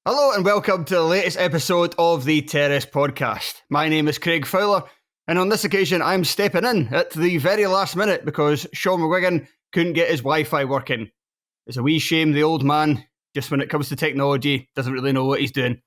Hello and welcome to the latest episode of the Terrace Podcast. My name is Craig Fowler, and on this occasion I'm stepping in at the very last minute because Sean McGuigan couldn't get his Wi-Fi working. It's a wee shame the old man, just when it comes to technology, doesn't really know what he's doing.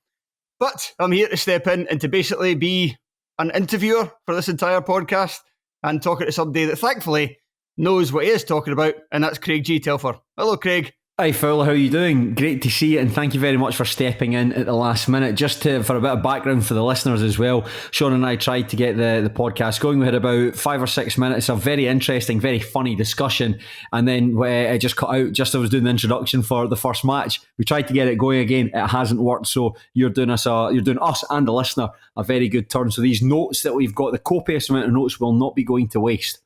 But I'm here to step in and to basically be an interviewer for this entire podcast and talking to somebody that thankfully knows what he is talking about, and that's Craig G Telfer. Hello, Craig. Hi Fowler, how are you doing? Great to see you, and thank you very much for stepping in at the last minute. Just for a bit of background for the listeners as well, Sean and I tried to get the podcast going. We had about 5 or 6 minutes of very interesting, very funny discussion, and then it just cut out just as I was doing the introduction for the first match. We tried to get it going again, it hasn't worked, so you're doing us and the listener a very good turn. So these notes that we've got, the copious amount of notes, will not be going to waste.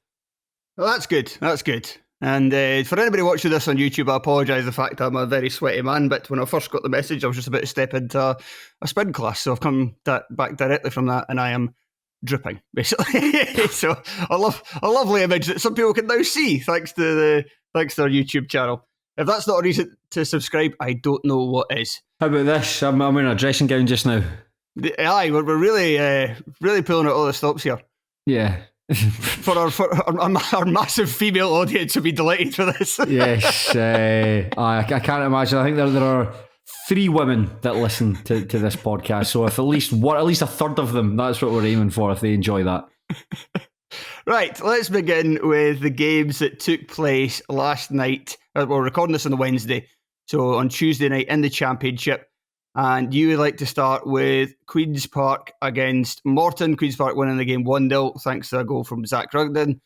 Well, that's good. That's good. And for anybody watching this on YouTube, I apologise the fact I'm a very sweaty man, but when I first got the message, I was just about to step into a spin class, so I've come back directly from that, and I am dripping, basically. So a lovely image that some people can now see, thanks to their YouTube channel. If that's not a reason to subscribe, I don't know what is. How about this? I'm wearing a dressing gown just now. Aye, we're really pulling out all the stops here. Yeah. For our massive female audience would be delighted for this. Yes, I can't imagine. I think there are 3 women that listen to this podcast. So if at least a third of them, that's what we're aiming for. If they enjoy that. Right, let's begin with the games that took place last night. We're recording this on the Wednesday, so on Tuesday night in the Championship. And you would like to start with Queen's Park against Morton. Queen's Park winning the game 1-0 thanks to a goal from Zach Rugden.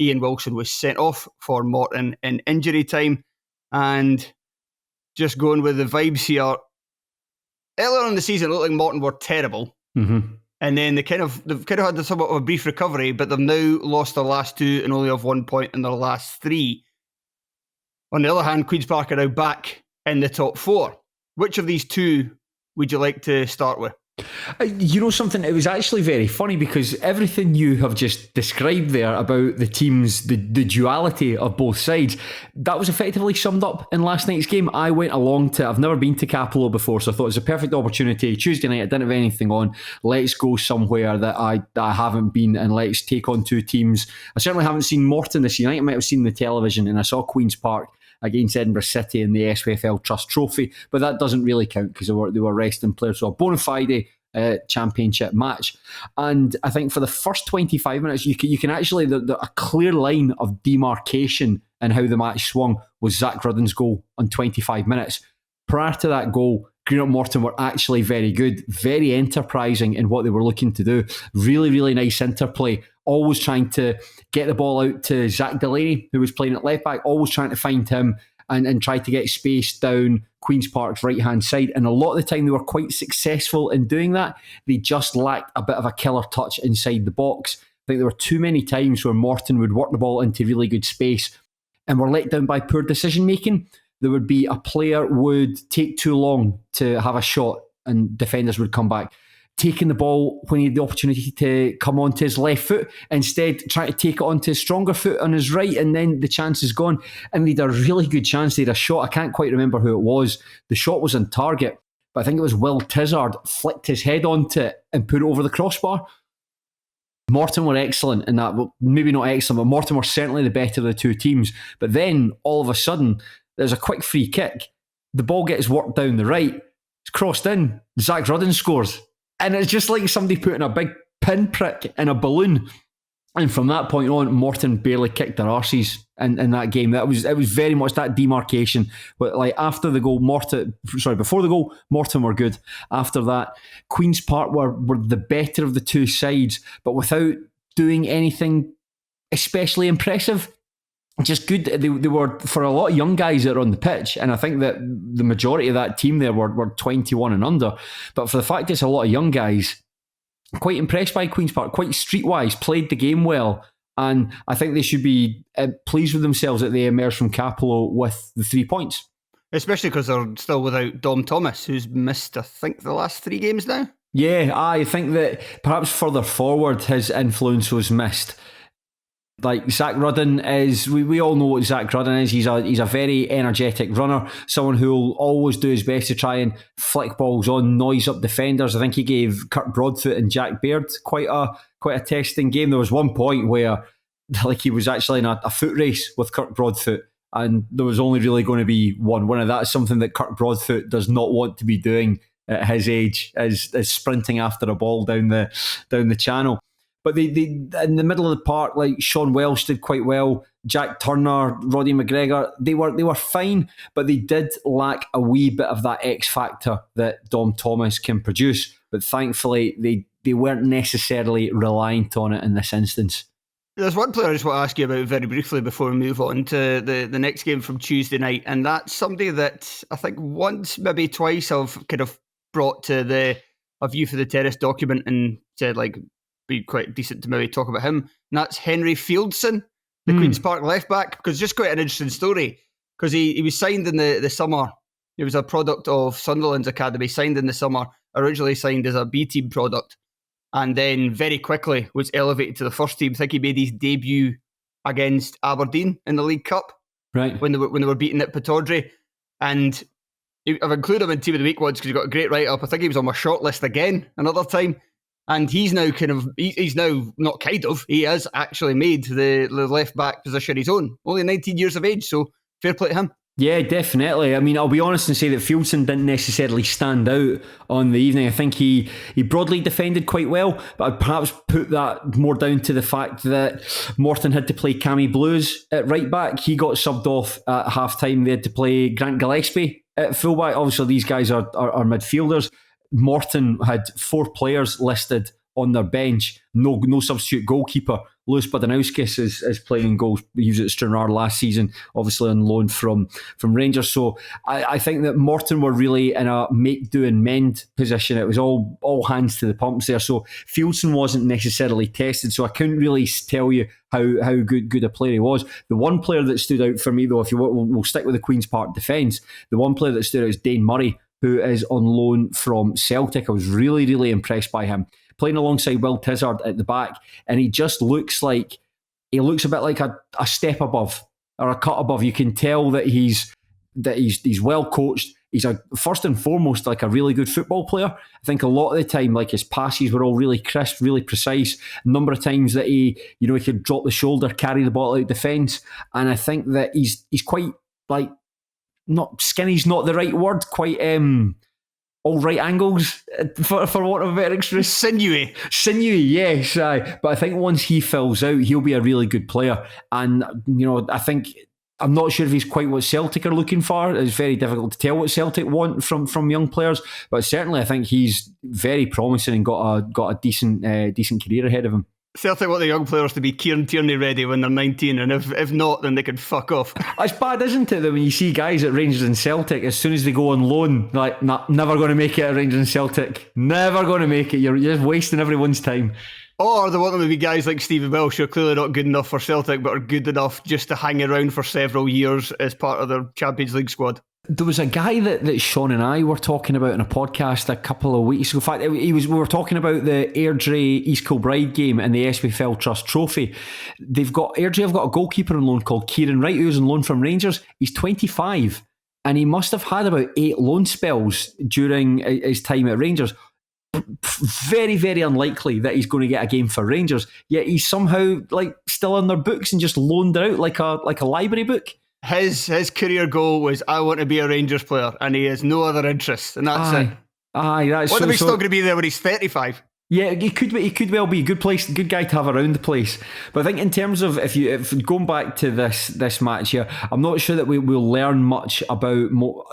Ian Wilson was sent off for Morton in injury time. And just going with the vibes here, earlier in the season it looked like Morton were terrible. Mm-hmm. And then they've kind of had somewhat of a brief recovery, but they've now lost their last 2 and only have 1 point in their last 3. On the other hand, Queen's Park are now back in the top 4. Which of these 2 would you like to start with? You know something, it was actually very funny because everything you have just described there about the teams, the duality of both sides, that was effectively summed up in last night's game. I went along to, I've never been to Capello before, so I thought it was a perfect opportunity. Tuesday night, I didn't have anything on. Let's go somewhere that I haven't been and let's take on 2 teams. I certainly haven't seen Morton this year. I might have seen the television and I saw Queen's Park against Edinburgh City in the SPFL Trust Trophy, but that doesn't really count because they were resting players. So a bona fide championship match. And I think for the first 25 minutes, you can actually, a clear line of demarcation in how the match swung was Zach Rudden's goal on 25 minutes. Prior to that goal, Greenock Morton were actually very good, very enterprising in what they were looking to do. Really, really nice interplay. Always trying to get the ball out to Zach Delaney, who was playing at left back, always trying to find him and try to get space down Queen's Park's right-hand side. And a lot of the time they were quite successful in doing that. They just lacked a bit of a killer touch inside the box. I think there were too many times where Morton would work the ball into really good space and were let down by poor decision-making. There would be a player would take too long to have a shot and defenders would come back. Taking the ball when he had the opportunity to come onto his left foot, instead trying to take it onto his stronger foot on his right, and then the chance is gone. And they had a really good chance. They had a shot. I can't quite remember who it was. The shot was on target, but I think it was Will Tizard flicked his head onto it and put it over the crossbar. Morton were excellent in that. Well, maybe not excellent, but Morton were certainly the better of the 2 teams. But then, all of a sudden, there's a quick free kick. The ball gets worked down the right. It's crossed in. Zach Rudden scores. And it's just like somebody putting a big pinprick in a balloon. And from that point on, Morton barely kicked their arses in that game. It was very much that demarcation. But like after the goal, before the goal, Morton were good. After that, Queen's Park were the better of the 2 sides, but without doing anything especially impressive. Just good. They were, for a lot of young guys that are on the pitch, and I think that the majority of that team there were 21 and under. But for the fact it's a lot of young guys, I'm quite impressed by Queen's Park, quite streetwise, played the game well, and I think they should be pleased with themselves that they emerged from Capello with the 3 points. Especially because they're still without Dom Thomas, who's missed, I think, the last 3 games now. Yeah, I think that perhaps further forward his influence was missed. Like Zach Rudden is, we all know what Zach Rudden is. He's a very energetic runner, someone who will always do his best to try and flick balls on, noise up defenders. I think he gave Kirk Broadfoot and Jack Baird quite a testing game. There was one point where like he was actually in a foot race with Kirk Broadfoot, and there was only really going to be one winner. That's something that Kirk Broadfoot does not want to be doing at his age, is sprinting after a ball down the channel. But they in the middle of the park, like Sean Welsh did quite well, Jack Turner, Roddy McGregor, they were fine, but they did lack a wee bit of that X factor that Dom Thomas can produce. But thankfully, they weren't necessarily reliant on it in this instance. There's one player I just want to ask you about very briefly before we move on to the next game from Tuesday night, and that's somebody that I think once, maybe twice, I've kind of brought to a View for the Terrace document and said, like, be quite decent to maybe talk about him. And that's Henry Fieldson, the Queen's Park left back, because just quite an interesting story, because he was signed in the summer. He was a product of Sunderland's academy, signed in the summer, originally signed as a B-team product, and then very quickly was elevated to the first team. I think he made his debut against Aberdeen in the League Cup, right, when they were beaten at Pittodrie. And I've included him in Team of the Week once because he got a great write-up. I think he was on my shortlist again another time. And he's now he's now not kind of, he has actually made the left back position his own. Only 19 years of age, so fair play to him. Yeah, definitely. I mean, I'll be honest and say that Fieldson didn't necessarily stand out on the evening. I think he broadly defended quite well, but I'd perhaps put that more down to the fact that Morton had to play Cammy Blues at right back. He got subbed off at half time. They had to play Grant Gillespie at full back. Obviously, these guys are midfielders. Morton had 4 players listed on their bench. No substitute goalkeeper. Lewis Badanauskas is playing goals. He was at Stranraer last season, obviously on loan from Rangers. So I think that Morton were really in a make do and mend position. It was all hands to the pumps there. So Fieldson wasn't necessarily tested. So I couldn't really tell you how good a player he was. The one player that stood out for me, though, if you want, we'll stick with the Queen's Park defence. The one player that stood out is Dane Murray, who is on loan from Celtic. I was really, really impressed by him. Playing alongside Will Tizard at the back, and he just looks a bit like a step above or a cut above. You can tell that he's well coached. He's first and foremost like a really good football player. I think a lot of the time, like, his passes were all really crisp, really precise. A number of times that he could drop the shoulder, carry the ball out defence, and I think that he's quite, like, not skinny's not the right word, quite all right angles, for want of a better expression. Sinewy, yes. But I think once he fills out, he'll be a really good player. And, I think, I'm not sure if he's quite what Celtic are looking for. It's very difficult to tell what Celtic want from young players. But certainly I think he's very promising and got a decent career ahead of him. Celtic want the young players to be Kieran Tierney ready when they're 19, and if not, then they can fuck off. It's bad, isn't it, that when you see guys at Rangers and Celtic, as soon as they go on loan, like, nah, never going to make it at Rangers and Celtic. Never going to make it. You're just wasting everyone's time. Or they want them to be guys like Stephen Welsh, who are clearly not good enough for Celtic, but are good enough just to hang around for several years as part of their Champions League squad. There was a guy that Sean and I were talking about in a podcast a couple of weeks ago. In fact, we were talking about the Airdrie East Kilbride game and the SPFL Trust Trophy. Airdrie have got a goalkeeper on loan called Kieran Wright, who's on loan from Rangers. He's 25, and he must have had about 8 loan spells during his time at Rangers. Very, very unlikely that he's going to get a game for Rangers. Yet he's somehow, like, still on their books and just loaned out like a library book. His career goal was, I want to be a Rangers player, and he has no other interest, and that's it. That's what if he's still going to be there when he's 35? Yeah, he could well be a good guy to have around the place. But I think in terms of if going back to this match here, I'm not sure that we'll learn much about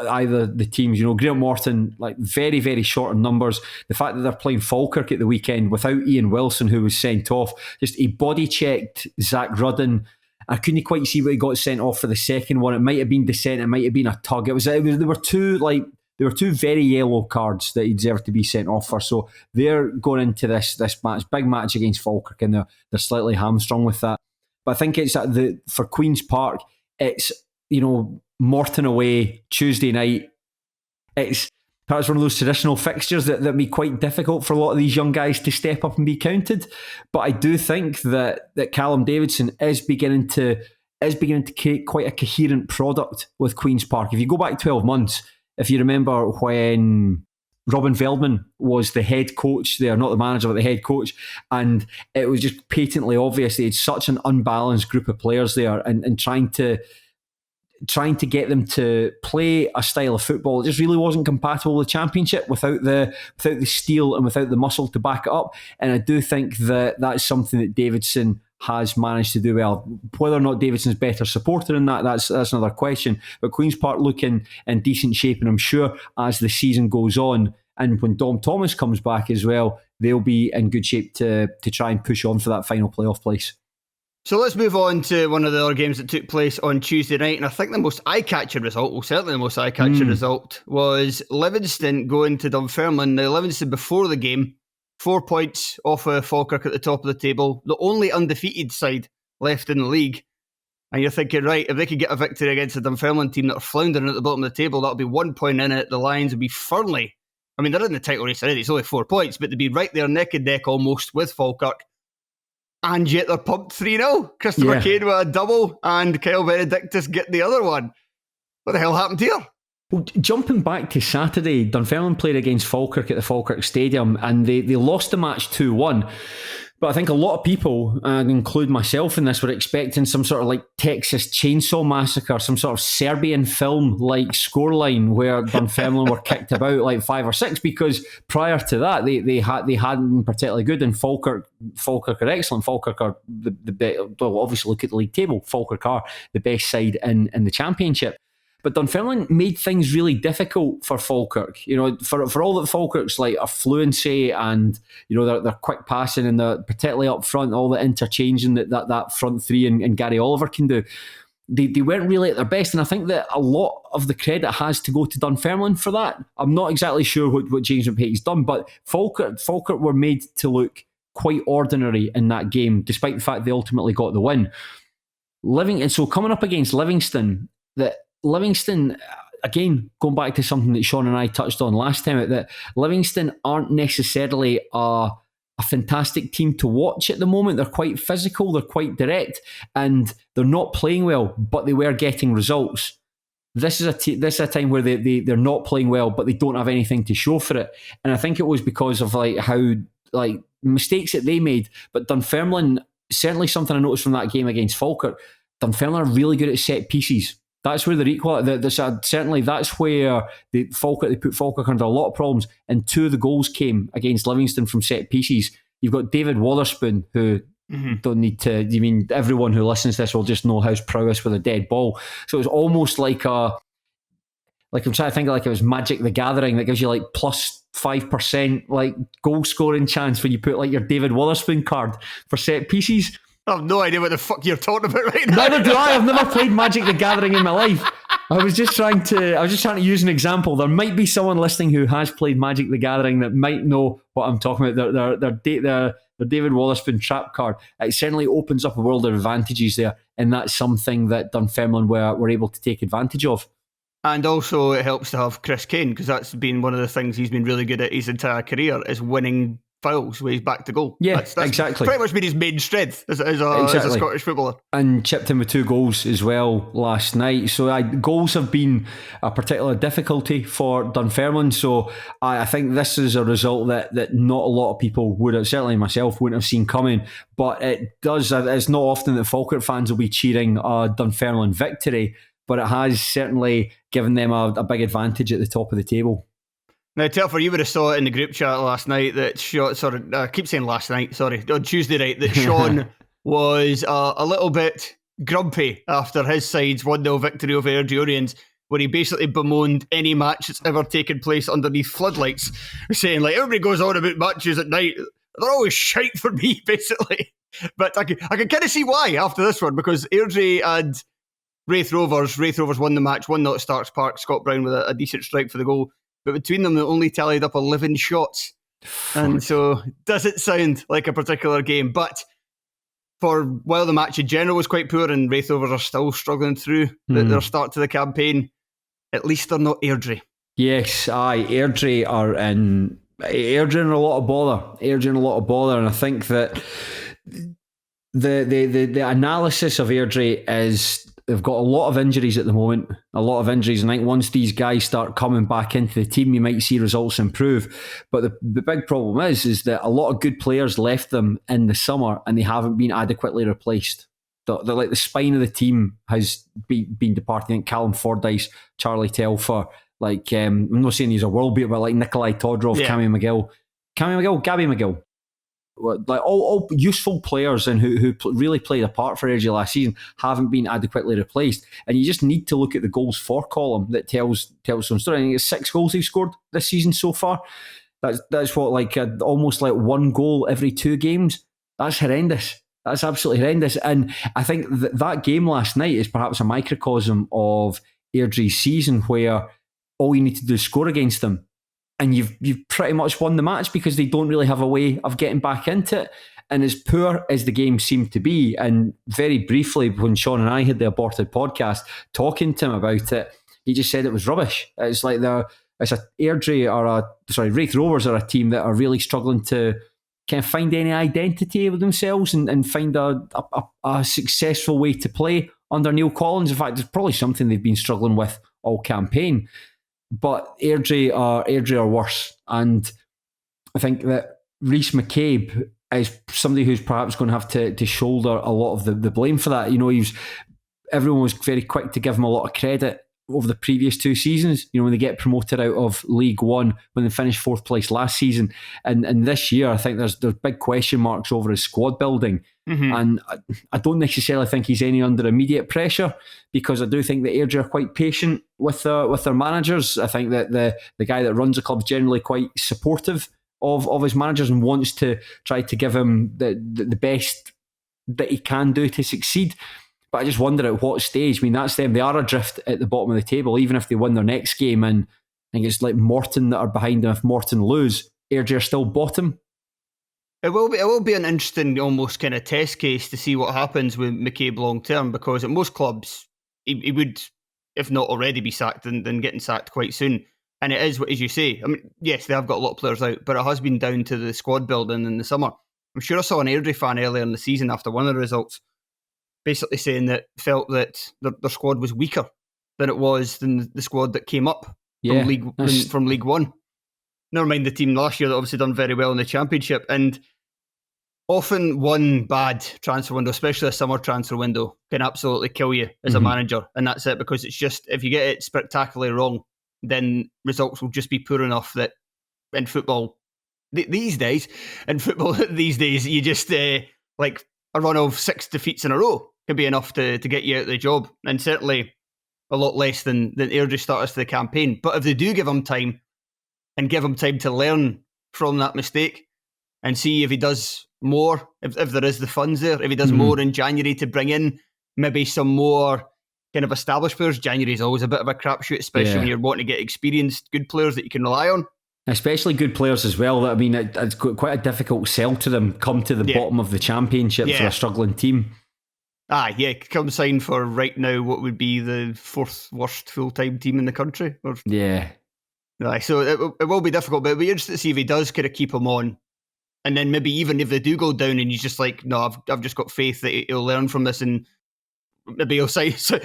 either the teams. Great Morton, like, very, very short in numbers. The fact that they're playing Falkirk at the weekend without Ian Wilson, who was sent off, just he body checked Zach Rudden. I couldn't quite see what he got sent off for the second one. It might have been dissent, it might have been a tug. There were two very yellow cards that he deserved to be sent off for. So they're going into this match, big match against Falkirk, and they're slightly hamstrung with that. But I think it's for Queen's Park, it's Morton away Tuesday night. It's perhaps one of those traditional fixtures that be quite difficult for a lot of these young guys to step up and be counted. But I do think that Callum Davidson is beginning to create quite a coherent product with Queen's Park. If you go back 12 months, if you remember when Robin Veldman was the head coach there, not the manager, but the head coach, and it was just patently obvious they had such an unbalanced group of players there, and trying to get them to play a style of football. It just really wasn't compatible with the Championship without the steel and without the muscle to back it up. And I do think that that's something that Davidson has managed to do well. Whether or not Davidson's better supporter in that's another question. But Queen's Park looking in decent shape, and I'm sure as the season goes on, and when Dom Thomas comes back as well, they'll be in good shape to try and push on for that final playoff place. So let's move on to one of the other games that took place on Tuesday night, and I think the most eye-catching result, well certainly the most eye-catching result, was Livingston going to Dunfermline. Now Livingston before the game, 4 points off of Falkirk at the top of the table, the only undefeated side left in the league. And you're thinking, right, if they could get a victory against the Dunfermline team that are floundering at the bottom of the table, that'll be 1 point in it. The Lions would be firmly, I mean, they're in the title race already, it's only 4 points, but they'd be right there neck and neck almost with Falkirk. And yet they're pumped 3-0. Christopher Kane with a double and Kyle Benedictus getting the other one. What the hell happened here? Well, jumping back to Saturday, Dunfermline played against Falkirk at the Falkirk Stadium, and they lost the match 2-1. But I think a lot of people, and include myself in this, were expecting some sort of like Texas Chainsaw Massacre, some sort of Serbian film-like scoreline where Dunfermline were kicked about like 5 or 6, because prior to that they hadn't been particularly good, and Falkirk are excellent. Falkirk are well, obviously look at the league table. Falkirk are the best side in the Championship. But Dunfermline made things really difficult for Falkirk. You know, for all that Falkirk's like a fluency and, you know, they're quick passing and they're particularly up front, all the interchanging that front three and Gary Oliver can do. They weren't really at their best, and I think that a lot of the credit has to go to Dunfermline for that. I'm not exactly sure what James McPate's done, but Falkirk were made to look quite ordinary in that game, despite the fact they ultimately got the win. And so coming up against Livingston, Livingston, again, going back to something that Sean and I touched on last time, that Livingston aren't necessarily a fantastic team to watch at the moment. They're quite physical, they're quite direct, and they're not playing well, but they were getting results. This is a time where they're not playing well, but they don't have anything to show for it. And I think it was because of like how like mistakes that they made. But Dunfermline, certainly something I noticed from that game against Falkirk, Dunfermline are really good at set pieces. That's where they're equal. Certainly, that's where they put Falkirk under a lot of problems. And 2 of the goals came against Livingston from set pieces. You've got David Wotherspoon, who don't need to. You mean everyone who listens to this will just know how's prowess with a dead ball. So it's almost like I'm trying to think like it was Magic the Gathering that gives you like plus 5% like goal scoring chance when you put like your David Wotherspoon card for set pieces. I have no idea what the fuck you're talking about right now. Neither do I. I've never played Magic the Gathering in my life. I was just trying to use an example. There might be someone listening who has played Magic the Gathering that might know what I'm talking about. Their David Wotherspoon trap card. It certainly opens up a world of advantages there, and that's something that Dunfermline were able to take advantage of. And also it helps to have Chris Kane, because that's been one of the things he's been really good at his entire career, is winning fouls where he's back to goal. Yeah, that's exactly. Pretty much been his main strength as a Scottish footballer. And chipped in with 2 goals as well last night. So goals have been a particular difficulty for Dunfermline. So I think this is a result that not a lot of people would have, certainly myself, wouldn't have seen coming. But it's not often that Falkirk fans will be cheering a Dunfermline victory, but it has certainly given them a big advantage at the top of the table. Now, Telfer, you would have saw it in the group chat last night that I keep saying last night, sorry, on Tuesday night, that Sean was a little bit grumpy after his side's 1-0 victory over Airdrie, where he basically bemoaned any match that's ever taken place underneath floodlights, saying, like, everybody goes on about matches at night, they're always shite for me, basically. But I can kind of see why after this one, because Airdrie and Raith Rovers won the match, 1-0 at Starks Park, Scott Brown with a decent strike for the goal. But between them, they only tallied up 11 shots. And so, doesn't sound like a particular game. But while the match in general was quite poor and Raith Rovers are still struggling through their start to the campaign, at least they're not Airdrie. Yes, aye. Airdrie are in a lot of bother. And I think that the analysis of Airdrie is they've got a lot of injuries at the moment. A lot of injuries, and I think once these guys start coming back into the team, you might see results improve. But the big problem is that a lot of good players left them in the summer, and they haven't been adequately replaced. Like the spine of the team has been departing. I think Callum Fordyce, Charlie Telfer, I'm not saying he's a world beater, but like Nikolai Todorov, Gabby McGill, like all useful players and who really played a part for Airdrie last season haven't been adequately replaced. And you just need to look at the goals for column that tells some story. I think it's 6 goals they've scored this season so far. That's what almost like 1 goal every 2 games. That's horrendous. That's absolutely horrendous. And I think that game last night is perhaps a microcosm of Airdrie's season, where all you need to do is score against them, and you've pretty much won the match, because they don't really have a way of getting back into it. And as poor as the game seemed to be, and very briefly when Sean and I had the aborted podcast talking to him about it, he just said it was rubbish. It's like Wraith Rovers are a team that are really struggling to kind of find any identity with themselves and find a successful way to play under Neil Collins. In fact, it's probably something they've been struggling with all campaign. But Airdrie are worse. And I think that Rhys McCabe is somebody who's perhaps going to have to shoulder a lot of the blame for that. Everyone was very quick to give him a lot of credit over the previous 2 seasons, when they get promoted out of League One, when they finished 4th place last season. And this year, I think there's big question marks over his squad building. Mm-hmm. And I don't necessarily think he's any under immediate pressure, because I do think that Airdrie are quite patient with their managers. I think that the guy that runs the club is generally quite supportive of his managers and wants to try to give him the best that he can do to succeed. But I just wonder at what stage. I mean, that's them. They are adrift at the bottom of the table, even if they win their next game. And I think it's like Morton that are behind them. If Morton lose, Airdrie are still bottom. It will be an interesting, almost kind of test case to see what happens with McCabe long term, because at most clubs, he would, if not already, be sacked and getting sacked quite soon. And it is, as you say, I mean, yes, they have got a lot of players out, but it has been down to the squad building in the summer. I'm sure I saw an Airdrie fan earlier in the season after one of the results basically saying that felt that their squad was weaker than it was than the squad that came up from League One. Never mind the team last year that obviously done very well in the Championship. And often one bad transfer window, especially a summer transfer window, can absolutely kill you as a manager. And that's it, because it's just, if you get it spectacularly wrong, then results will just be poor enough that in football these days, you just like a run of 6 defeats in a row can be enough to get you out of the job, and certainly a lot less than Airdrie starters to the campaign. But if they do give him time, and give him time to learn from that mistake, and see if he does more, if there is the funds there, if he does more in January to bring in maybe some more kind of established players. January is always a bit of a crapshoot, especially when you're wanting to get experienced, good players that you can rely on. Especially good players as well. I mean, it's quite a difficult sell to them come to the bottom of the Championship for a struggling team. Come sign for right now what would be the 4th worst full-time team in the country. So it will be difficult, but it'll be interesting to see if he does kind of keep him on. And then maybe even if they do go down and he's just like, no, I've just got faith that he'll learn from this, and maybe he'll sign some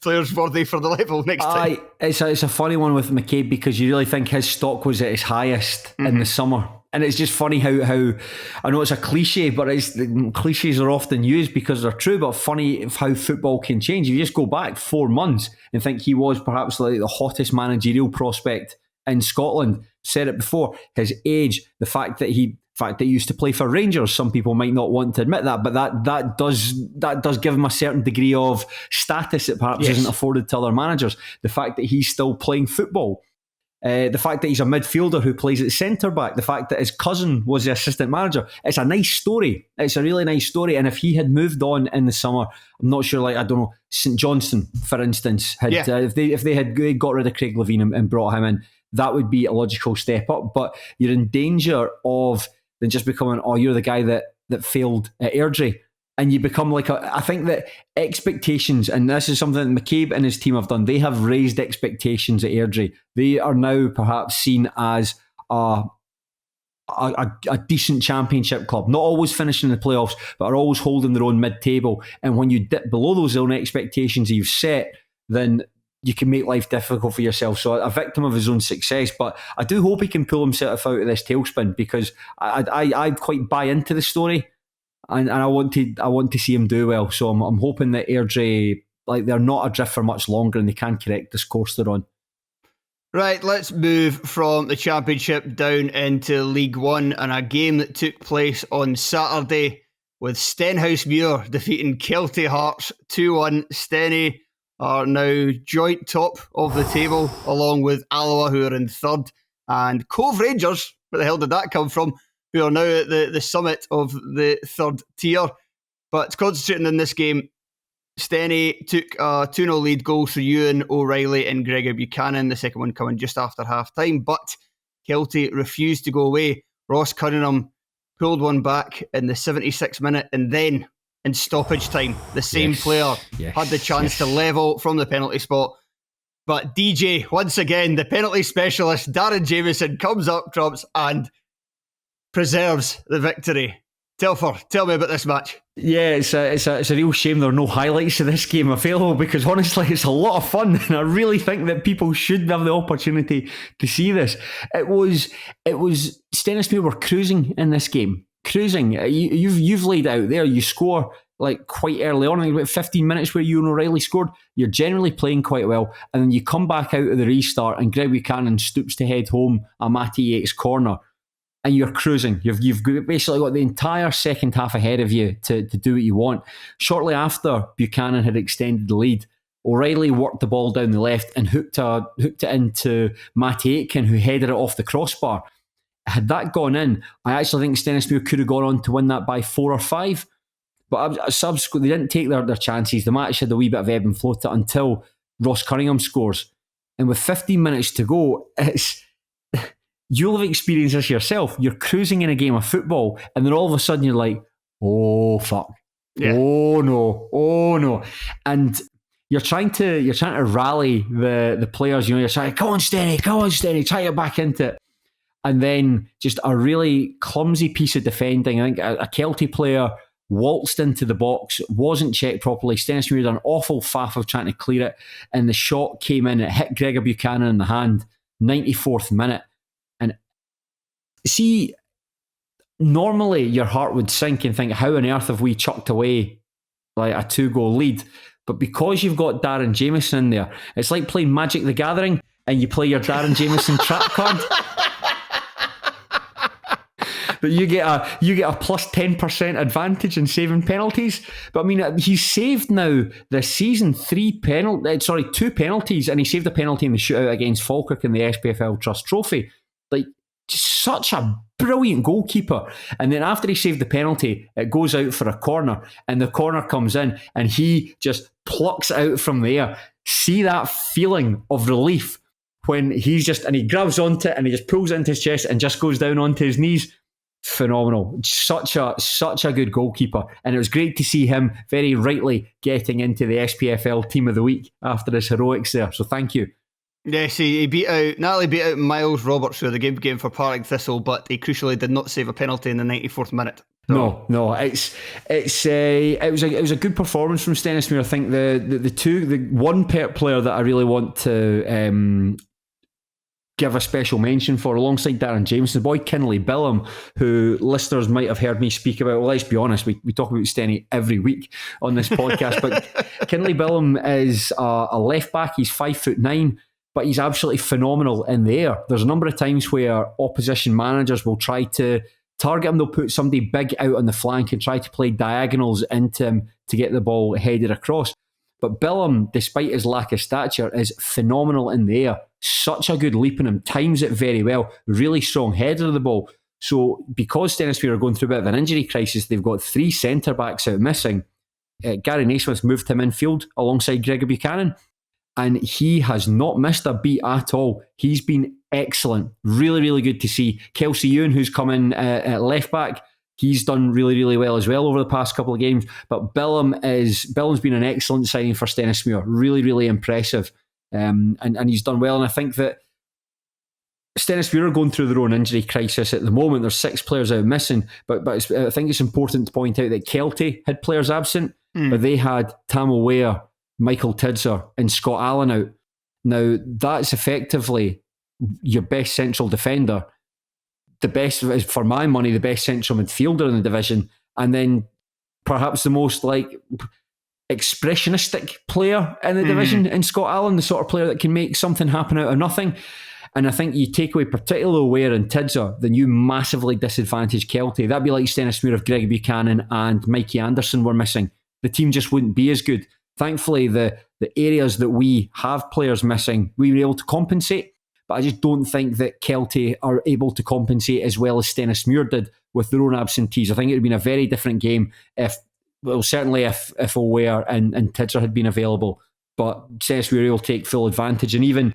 players worthy for the level next time. It's a funny one with McCabe, because you really think his stock was at its highest in the summer. And it's just funny how I know it's a cliche, but cliches are often used because they're true, but funny how football can change. If you just go back 4 months and think he was perhaps like the hottest managerial prospect in Scotland. Said it before, his age, the fact that he used to play for Rangers. Some people might not want to admit that, but that does give him a certain degree of status that perhaps isn't afforded to other managers. The fact that he's still playing football. The fact that he's a midfielder who plays at centre-back, the fact that his cousin was the assistant manager. It's a nice story. It's a really nice story. And if he had moved on in the summer, I'm not sure, I don't know, St Johnstone, for instance, if they had got rid of Craig Levine and brought him in, that would be a logical step up. But you're in danger of then just becoming, you're the guy that failed at Airdrie. and you become like I think that expectations, and this is something that McCabe and his team have done, they have raised expectations at Airdrie. They are now perhaps seen as a decent championship club, not always finishing in the playoffs, but are always holding their own mid-table. And when you dip below those own expectations you've set, then you can make life difficult for yourself. So a victim of his own success. But I do hope he can pull himself out of this tailspin, because I quite buy into the story, and I want to see him do well. So I'm hoping that Airdrie, like, they're not adrift for much longer and they can correct this course they're on. Right, let's move from the Championship down into League One, and a game that took place on Saturday with Stenhousemuir defeating Kelty Hearts 2-1. Stenny are now joint top of the table, along with Alloa, who are in third, and Cove Rangers, where the hell did that come from, who are now at the summit of the third tier. But concentrating in this game, Stenny took a 2-0 lead, goals for Ewan O'Reilly and Gregor Buchanan, the second one coming just after half-time. But Kelty refused to go away. Ross Cunningham pulled one back in the 76th minute, and then in stoppage time, the same player had the chance to level from the penalty spot. But DJ, once again, the penalty specialist, Darren Jamieson, comes up, trumps, and preserves the victory. Telfer, tell me about this match. Yeah, it's a real shame there are no highlights of this game available, because honestly it's a lot of fun, and I really think that people should have the opportunity to see this. It was Stenhousemuir were cruising in this game. Cruising. You've laid out there. You score like quite early on, about 15 minutes where Ewan O'Reilly scored. You're generally playing quite well, and then you come back out of the restart and Greg Buchanan stoops to head home a Matty Yates corner, and you're cruising. You've basically got the entire second half ahead of you to do what you want. Shortly after Buchanan had extended the lead, O'Reilly worked the ball down the left and hooked it into Matty Aitken, who headed it off the crossbar. Had that gone in, I actually think Stenhousemuir could have gone on to win that by 4 or 5. But subsequently, they didn't take their chances. The match had a wee bit of ebb and flow to it until Ross Cunningham scores. And with 15 minutes to go, you'll have experienced this yourself. You're cruising in a game of football, and then all of a sudden you're like, oh fuck, oh no, and you're trying to rally the players. You're trying, come on Stenny, try to get back into it, and then just a really clumsy piece of defending. I think a Kelty player waltzed into the box, wasn't checked properly. Stenhousemuir did an awful faff of trying to clear it, and the shot came in. It hit Gregor Buchanan in the hand, 94th minute. And see, normally your heart would sink and think, how on earth have we chucked away like a 2-goal lead? But because you've got Darren Jamieson in there, it's like playing Magic the Gathering and you play your Darren Jamieson trap card. But you get a plus 10% advantage in saving penalties. But I mean, he's saved now this season 2 penalties, and he saved a penalty in the shootout against Falkirk in the SPFL Trust Trophy. Like, just such a brilliant goalkeeper. And then after he saved the penalty, it goes out for a corner, and the corner comes in, and he just plucks out from there. See that feeling of relief when he grabs onto it and he just pulls it into his chest and just goes down onto his knees. Phenomenal. Such a good goalkeeper, and it was great to see him very rightly getting into the SPFL Team of the Week after his heroics there, so thank you. Yes, he not only beat out Miles Roberts, who had the game for Partick Thistle, but he crucially did not save a penalty in the 94th minute. So. No, it was a good performance from Stenhousemuir. I think the one player that I really want to give a special mention for, alongside Darren Jamieson, the boy Kinley Billam, who listeners might have heard me speak about. Well, let's be honest, we talk about Stenny every week on this podcast, but Kinley Billam is a left back. He's 5'9", but he's absolutely phenomenal in the air. There's a number of times where opposition managers will try to target him. They'll put somebody big out on the flank and try to play diagonals into him to get the ball headed across. But Billam, despite his lack of stature, is phenomenal in the air. Such a good leap in him, times it very well, really strong header of the ball. So because Stenhousemuir are going through a bit of an injury crisis, they've got 3 centre-backs out missing. Gary Naismith moved him infield alongside Gregor Buchanan, and he has not missed a beat at all. He's been excellent. Really, really good to see. Kelsey Ewan, who's come in at left back, He's done really, really well as well over the past couple of games. But Bilham's been an excellent signing for Stenhousemuir. Really, really impressive. And he's done well. And I think that Stenhousemuir are going through their own injury crisis at the moment. There's 6 players out missing. But I think it's important to point out that Kelty had players absent, but they had Tamil Ware, Michael Tidser and Scott Allen out. Now, that's effectively your best central defender, the best, for my money, the best central midfielder in the division, and then perhaps the most expressionistic player in the division in Scott Allen, the sort of player that can make something happen out of nothing. And I think you take away particularly Ware and Tidser, then you massively disadvantage Kelty. That'd be like Stenhousemuir if Greg Buchanan and Mikey Anderson were missing. The team just wouldn't be as good. Thankfully, the areas that we have players missing, we were able to compensate. But I just don't think that Kelty are able to compensate as well as Stenhousemuir did with their own absentees. I think it would have been a very different game if O'Ware and Tidser had been available. But Stenhousemuir were able to take full advantage. And even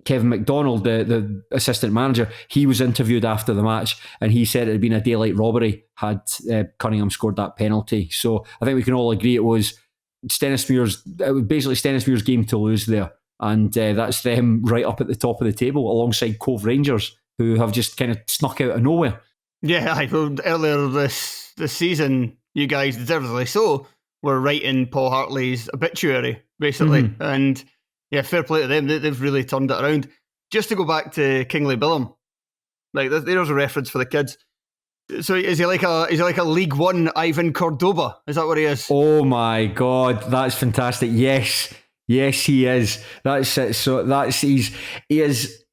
Kevin McDonald, the assistant manager, he was interviewed after the match and he said it had been a daylight robbery had Cunningham scored that penalty. So I think we can all agree it was basically Stenhousemuir's game to lose there. And that's them right up at the top of the table alongside Cove Rangers, who have just kind of snuck out of nowhere. Yeah, earlier this season, you guys, deservedly so, were writing Paul Hartley's obituary, basically. And yeah, fair play to them. They've really turned it around. Just to go back to Kingsley Bilham, like there's a reference for the kids. So is he like a League One Ivan Cordoba? Is that what he is? Oh my God, that's fantastic. Yes, he is. That's it. So he is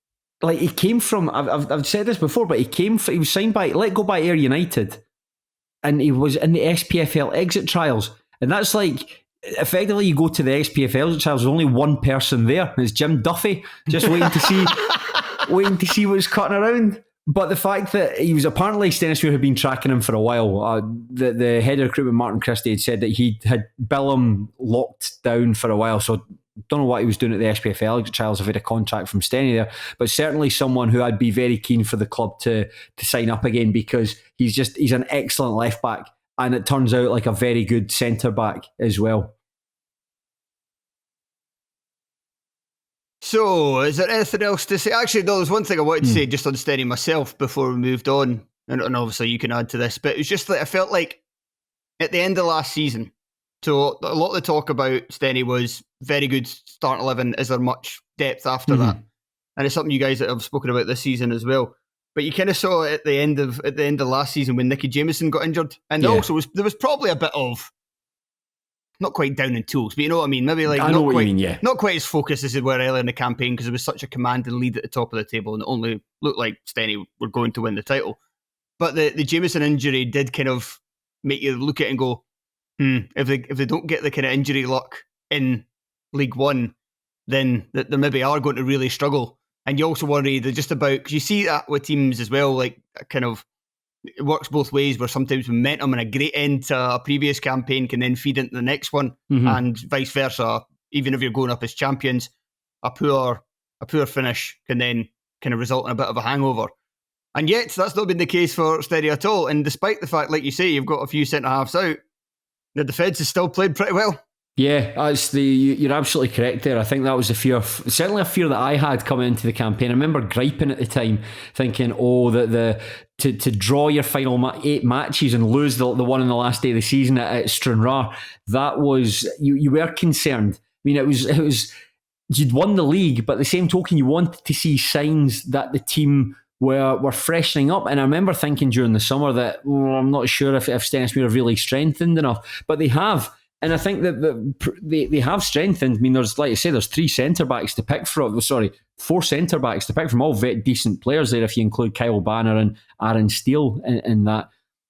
like he came from. I've said this before, but he was signed by Let Go by Air United, and he was in the SPFL exit trials, and that's like. Effectively, you go to the SPFL trials. There's only one person there, and it's Jim Duffy, just waiting to see what's cutting around. But the fact that he was apparently Stenhousemuir had been tracking him for a while. The head of recruitment, Martin Christie, had said that he had Bilham locked down for a while. So don't know what he was doing at the SPFL trials if he had a contract from Steny there, but certainly someone who I'd be very keen for the club to sign up again, because he's an excellent left back. And it turns out like a very good centre-back as well. So, is there anything else to say? Actually, no, there's one thing I wanted to say just on Steny myself before we moved on. And obviously you can add to this. But it was just that I felt like at the end of last season, so a lot of the talk about Steny was very good start 11. Is there much depth after that? And it's something you guys have spoken about this season as well. But you kind of saw at the end of last season when Nicky Jamieson got injured, and also there was probably a bit of not quite down in tools, but you know what I mean. Maybe like I know what you mean, yeah. Not quite as focused as they were earlier in the campaign because it was such a commanding lead at the top of the table, and it only looked like Steny were going to win the title. But the Jamieson injury did kind of make you look at it and go, if they don't get the kind of injury luck in League One, then they maybe are going to really struggle. And you also worry that just about, because you see that with teams as well, like kind of, it works both ways where sometimes momentum and a great end to a previous campaign can then feed into the next one, and vice versa. Even if you're going up as champions, a poor finish can then kind of result in a bit of a hangover. And yet, that's not been the case for Steny at all. And despite the fact, like you say, you've got a few centre-halves out, the defence has still played pretty well. Yeah, you're absolutely correct there. I think that was a fear, certainly a fear that I had coming into the campaign. I remember griping at the time, thinking, that to draw your final 8 matches and lose the one on the last day of the season at Stranraer, that was, you were concerned. I mean, it was you'd won the league, but at the same token, you wanted to see signs that the team were freshening up. And I remember thinking during the summer that I'm not sure if Stenhousemuir have really strengthened enough, but they have. And I think that they have strengthened. I mean, there's, like I say, there's 4 centre-backs to pick from, all very decent players there if you include Kyle Banner and Aaron Steele in that.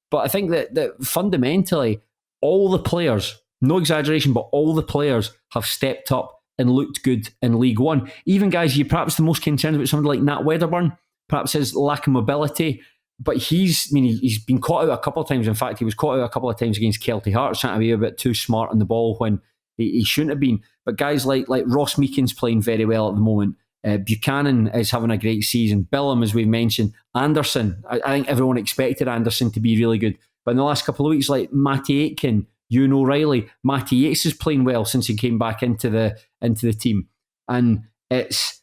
But I think that fundamentally, all the players, no exaggeration, but all the players have stepped up and looked good in League One. Even guys you're perhaps the most concerned about, somebody like Nat Wedderburn, perhaps his lack of mobility. But he's been caught out a couple of times. In fact, he was caught out a couple of times against Kelty Hearts, trying to be a bit too smart on the ball when he shouldn't have been. But guys like Ross Meakin's playing very well at the moment. Buchanan is having a great season. Billam, as we've mentioned. Anderson, I think everyone expected Anderson to be really good. But in the last couple of weeks, like Matty Aitken, Ewan O'Reilly, Matty Yates is playing well since he came back into the team. And it's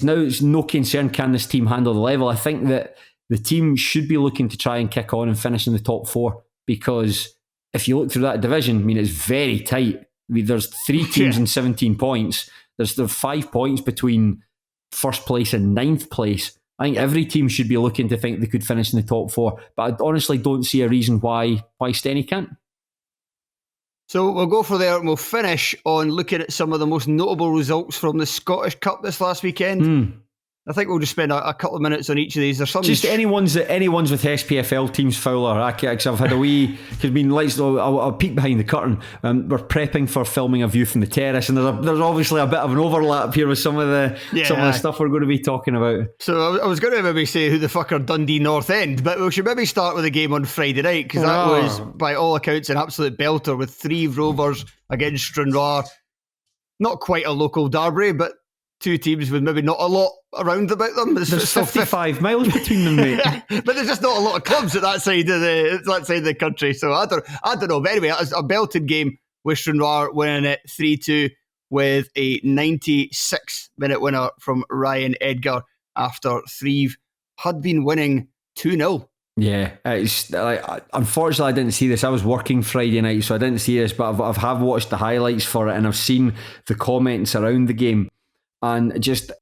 no concern, can this team handle the level? I think that the team should be looking to try and kick on and finish in the top 4, because if you look through that division, I mean, it's very tight. I mean, there's 3 teams in 17 points. There's 5 points between first place and 9th place. I think every team should be looking to think they could finish in the top 4, but I honestly don't see a reason why Stenny can't. So we'll go for there and we'll finish on looking at some of the most notable results from the Scottish Cup this last weekend. I think we'll just spend a couple of minutes on each of these. There's some just anyone's with SPFL teams, Fowler. Because I've had a wee. Because I'll peek behind the curtain. We're prepping for filming A View from the Terrace, and there's obviously a bit of an overlap here with some of the stuff we're going to be talking about. So I was going to maybe say who the fuck are Dundee North End, but we should maybe start with the game on Friday night, because that was, by all accounts, an absolute belter with 3 Rovers against Stranraer. Not quite a local derby, but 2 teams with maybe not a lot around about them. There's 55 miles between them, mate. But there's just not a lot of clubs at that side of the country. So I don't know. But anyway, it was a belted game with Stranraer winning it 3-2 with a 96-minute winner from Ryan Edgar after Threave had been winning 2-0. Yeah, it's like, unfortunately I didn't see this. I was working Friday night, so I didn't see this, but I've watched the highlights for it, and I've seen the comments around the game. And just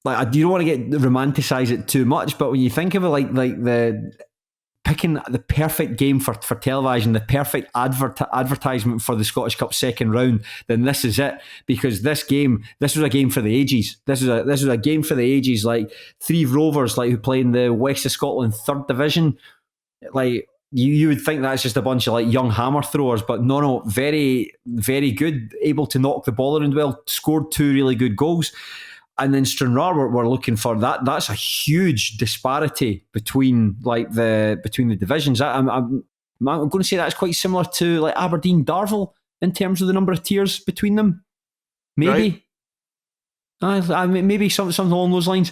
like, you don't want to romanticize it too much, but when you think of it like the picking the perfect game for television, the perfect advertisement for the Scottish Cup second round, then this is it. Because this was a game for the ages. This was a game for the ages. Like 3 Rovers, like who play in the West of Scotland 3rd Division, like. You would think that's just a bunch of like young hammer throwers, but no, very, very good, able to knock the ball around well, scored 2 really good goals. And then Stranraer were looking for that. That's a huge disparity between the divisions. I'm going to say that's quite similar to like Aberdeen Darvel in terms of the number of tiers between them. Maybe. Right. Maybe something along those lines.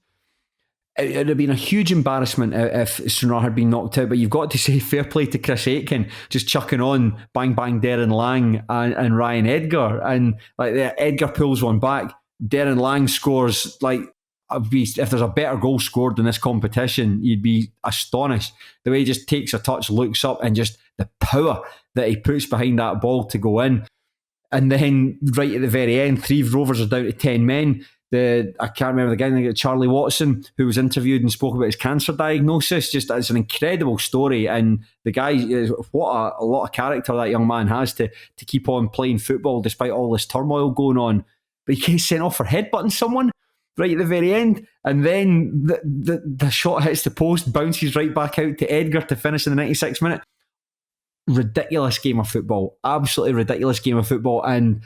It would have been a huge embarrassment if Stranraer had been knocked out, but you've got to say fair play to Chris Aitken, just chucking on bang bang Darren Lang and Ryan Edgar, and like Edgar pulls one back, Darren Lang scores. Like, if there's a better goal scored in this competition, you'd be astonished. The way he just takes a touch, looks up, and just the power that he puts behind that ball to go in. And then right at the very end, 3 Rovers are down to 10 men. I can't remember the guy, Charlie Watson, who was interviewed and spoke about his cancer diagnosis. Just, it's an incredible story, and the guy, what a lot of character that young man has to keep on playing football despite all this turmoil going on. But he gets sent off for headbutting someone right at the very end, and then the shot hits the post, bounces right back out to Edgar to finish in the 96th minute. Ridiculous game of football, absolutely ridiculous game of football, and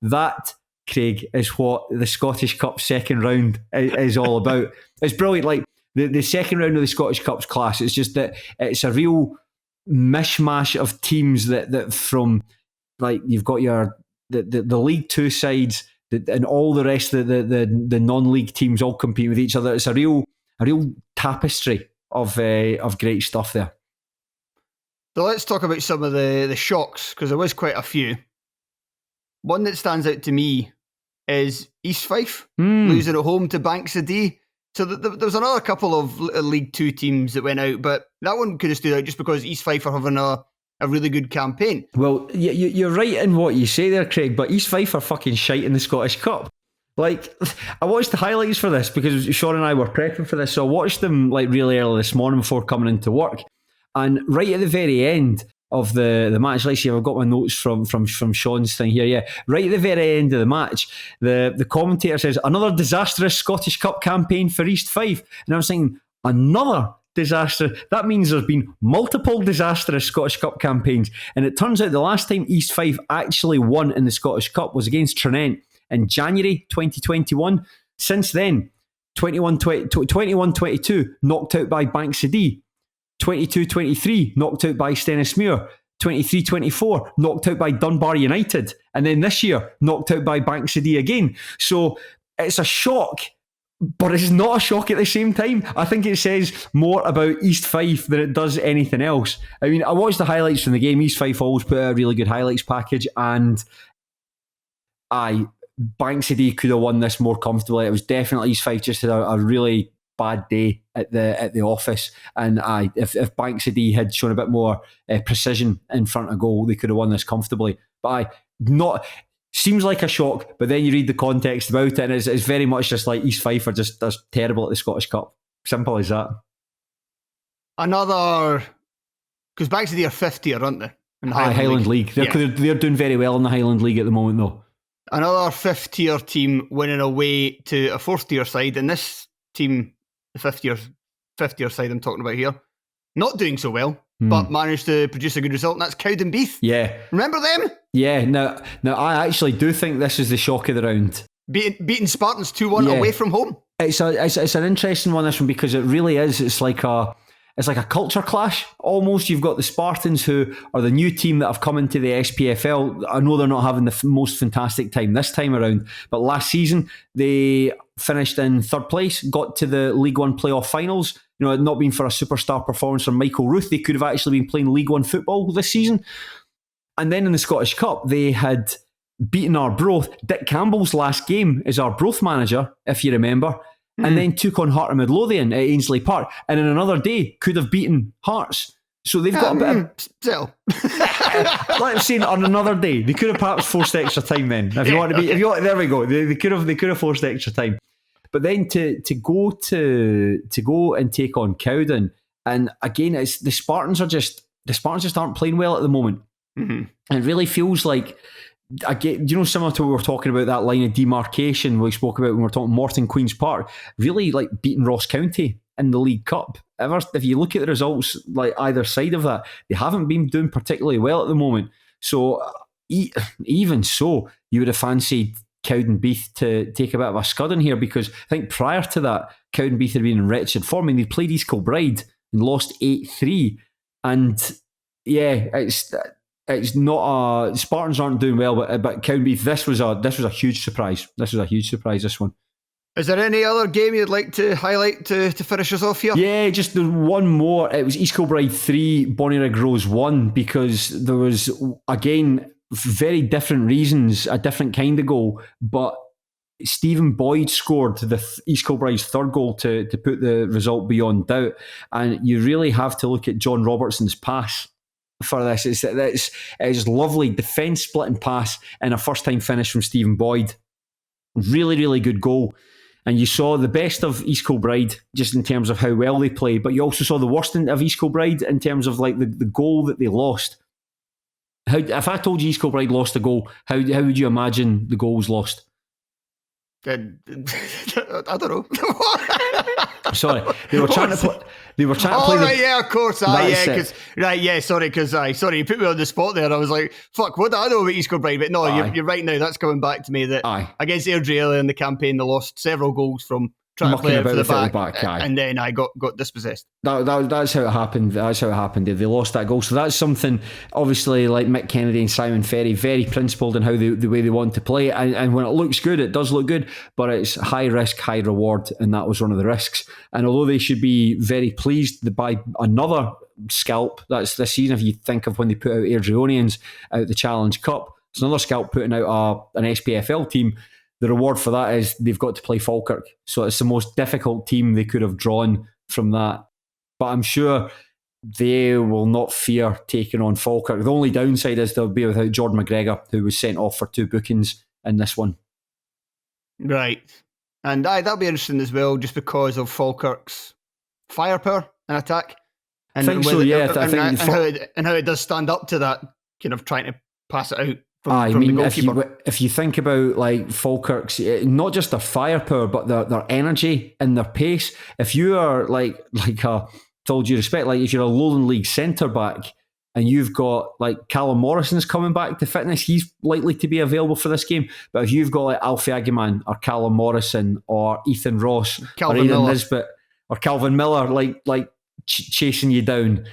that, Craig, is what the Scottish Cup second round is all about. It's brilliant. Like the second round of the Scottish Cup's class, it's just that it's a real mishmash of teams that from, like, you've got the League Two sides and all the rest of the non-league teams all compete with each other. It's a real tapestry of great stuff there. So let's talk about some of the shocks, because there was quite a few. One that stands out to me is East Fife losing at home to Banks of Dee. So there was another couple of League Two teams that went out, but that one could have stood out just because East Fife are having a really good campaign. Well, you're right in what you say there, Craig, but East Fife are fucking shite in the Scottish Cup. Like, I watched the highlights for this because Sean and I were prepping for this, so I watched them like really early this morning before coming into work. And right at the very end of the match, let's see, I've got my notes from Sean's thing here. Yeah, right at the very end of the match, the commentator says, another disastrous Scottish Cup campaign for East Fife. And I was thinking, another disaster? That means there's been multiple disastrous Scottish Cup campaigns. And it turns out the last time East Fife actually won in the Scottish Cup was against Tranent in January 2021. Since then, 21-22 knocked out by Banks of Dee. 22-23 knocked out by Stenhousemuir. 23-24 knocked out by Dunbar United. And then this year, knocked out by Banks of Dee again. So it's a shock, but it's not a shock at the same time. I think it says more about East Fife than it does anything else. I mean, I watched the highlights from the game. East Fife always put out a really good highlights package, and Banksy could have won this more comfortably. It was definitely East Fife just had a really bad day at the office, and if Banksy had shown a bit more precision in front of goal, they could have won this comfortably. But not seems like a shock, but then you read the context about it, and it's very much just like East Fife are just terrible at the Scottish Cup. Simple as that. Another, because Banksy are 50, aren't they? In the Highland League. They're doing very well in the Highland League at the moment, though. Another fifth-tier team winning away to a fourth-tier side, and this team, the fifth-tier side I'm talking about here, not doing so well, but managed to produce a good result, and that's Cowdenbeath. Yeah. Remember them? Yeah, now I actually do think this is the shock of the round. Beating Spartans 2-1 away from home. It's an interesting one, this one, because it really is. It's like a culture clash almost. You've got the Spartans, who are the new team that have come into the SPFL. I know they're not having the most fantastic time this time around, but last season they finished in third place, got to the League One playoff finals. You know, had not been for a superstar performance from Michael Ruth, they could have actually been playing League One football this season. And then in the Scottish Cup, they had beaten Arbroath. Dick Campbell's last game is Arbroath manager, if you remember, and then took on Heart of Midlothian at Ainsley Park, and in another day could have beaten Hearts. So they've got a bit of... Still. Let's say on another day. They could have perhaps forced extra time then. If you want to be... there we go. They could have forced extra time. But then to go and take on Cowden, and again, it's the Spartans just aren't playing well at the moment. And it really feels like, again, similar to what we were talking about, that line of demarcation we spoke about when we were talking Morton Queen's Park, really like beating Ross County in the League Cup. If you look at the results, like either side of that, they haven't been doing particularly well at the moment. So even so, you would have fancied Cowdenbeath to take a bit of a scud in here, because I think prior to that, Cowdenbeath had been in wretched form. I mean, they played East Kilbride and lost 8-3, and yeah, it's not Spartans aren't doing well, but Cowdenbeath, this was a huge surprise. This one. Is there any other game you'd like to highlight to finish us off here? Yeah, just one more. It was East Kilbride 3, Bonnyrigg Rose 1, because there was, again, very different reasons, a different kind of goal, but Stephen Boyd scored the East Kilbride's third goal to put the result beyond doubt, and you really have to look at John Robertson's pass for this. It's lovely defence splitting pass and a first time finish from Stephen Boyd. Really, really good goal. And you saw the best of East Kilbride just in terms of how well they play, but you also saw the worst of East Kilbride in terms of like the goal that they lost. If I told you East Kilbride lost a goal, how would you imagine the goal was lost? I don't know. Sorry, they were trying to play. Right, yeah, of course. Sorry, you put me on the spot there. I was like, fuck, what do I know about East Kilbride? But no, you're right now. That's coming back to me that against Airdrie earlier in the campaign, they lost several goals from trying to play it for the back, and then I got dispossessed. That's how it happened. They lost that goal. So that's something, obviously, like Mick Kennedy and Simon Ferry, very principled in how the way they want to play. And when it looks good, it does look good, but it's high risk, high reward, and that was one of the risks. And although they should be very pleased by another scalp, that's this season, if you think of when they put out Airdrieonians out the Challenge Cup, it's another scalp putting out an SPFL team. The reward for that is they've got to play Falkirk. So it's the most difficult team they could have drawn from that. But I'm sure they will not fear taking on Falkirk. The only downside is they'll be without Jordan McGregor, who was sent off for 2 bookings in this one. Right. And that'll be interesting as well, just because of Falkirk's firepower and attack. And I think so, yeah. And how it does stand up to that, kind of trying to pass it out. If you think about like Falkirk's, not just their firepower, but their energy and their pace. If you are like with all due respect, like if you're a Lowland League centre back and you've got like Callum Morrison's coming back to fitness, he's likely to be available for this game. But if you've got like Alfie Agiman or Callum Morrison or Ethan Ross or Aidan Nisbet or Calvin Miller, like chasing you down,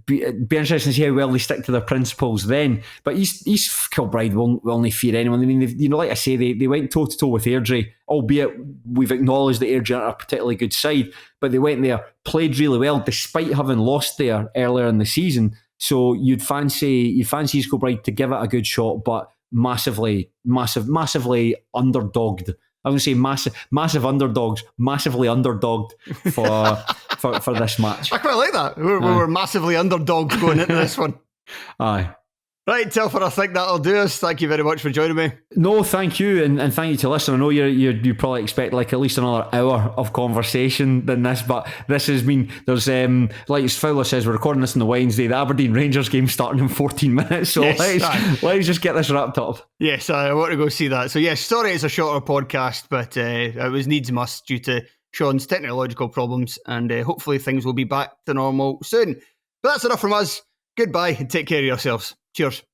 be interesting to see how well they stick to their principles then. But East Kilbride will only fear anyone. I mean, like I say, they went toe-to-toe with Airdrie, albeit we've acknowledged that Airdrie aren't a particularly good side, but they went there, played really well, despite having lost there earlier in the season. So you'd fancy East Kilbride to give it a good shot, but massively underdogged. I was going to say massive underdogs, massively underdogged for this match. I quite like that. We were massively underdogs going into this one. Aye. Right, Telfer, I think that'll do us. Thank you very much for joining me. No, thank you, and thank you to listen. I know you probably expect like at least another hour of conversation than this, but this has been, there's like Fowler says, we're recording this on the Wednesday. The Aberdeen Rangers game starting in 14 minutes, so yes, let's just get this wrapped up. Yes, I want to go see that. So yes, sorry it's a shorter podcast, but it was needs must due to Sean's technological problems, and hopefully things will be back to normal soon. But that's enough from us. Goodbye and take care of yourselves. Cheers.